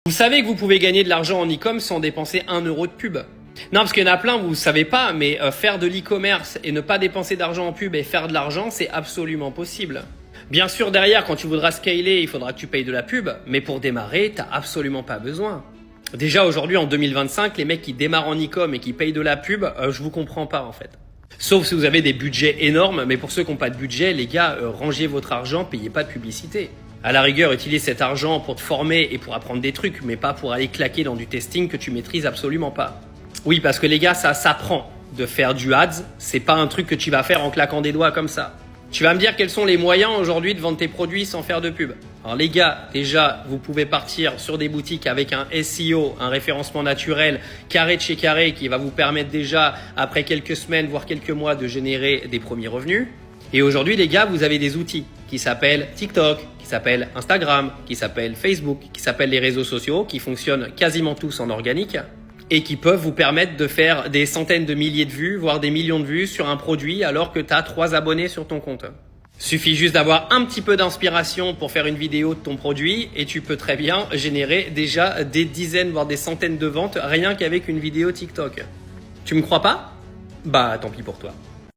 Vous savez que vous pouvez gagner de l'argent en e-com sans dépenser 1 euro de pub. Non, parce qu'il y en a plein, vous ne savez pas, mais faire de l'e-commerce et ne pas dépenser d'argent en pub et faire de l'argent, c'est absolument possible. Bien sûr, derrière, quand tu voudras scaler, il faudra que tu payes de la pub, mais pour démarrer, t'as absolument pas besoin. Déjà, aujourd'hui, en 2025, les mecs qui démarrent en e-com et qui payent de la pub, je vous comprends pas, en fait. Sauf si vous avez des budgets énormes, mais pour ceux qui n'ont pas de budget, les gars, rangez votre argent, payez pas de publicité. À la rigueur, utilise cet argent pour te former et pour apprendre des trucs, mais pas pour aller claquer dans du testing que tu maîtrises absolument pas. Oui, parce que les gars, ça s'apprend de faire du ads. C'est pas un truc que tu vas faire en claquant des doigts comme ça. Tu vas me dire quels sont les moyens aujourd'hui de vendre tes produits sans faire de pub. Alors les gars, déjà, vous pouvez partir sur des boutiques avec un SEO, un référencement naturel, carré de chez carré, qui va vous permettre déjà, après quelques semaines, voire quelques mois, de générer des premiers revenus. Et aujourd'hui, les gars, vous avez des outils qui s'appellent TikTok, qui s'appellent Instagram, qui s'appellent Facebook, qui s'appellent les réseaux sociaux, qui fonctionnent quasiment tous en organique et qui peuvent vous permettre de faire des centaines de milliers de vues, voire des millions de vues sur un produit alors que tu as 3 abonnés sur ton compte. Suffit juste d'avoir un petit peu d'inspiration pour faire une vidéo de ton produit et tu peux très bien générer déjà des dizaines, voire des centaines de ventes rien qu'avec une vidéo TikTok. Tu me crois pas? Bah tant pis pour toi.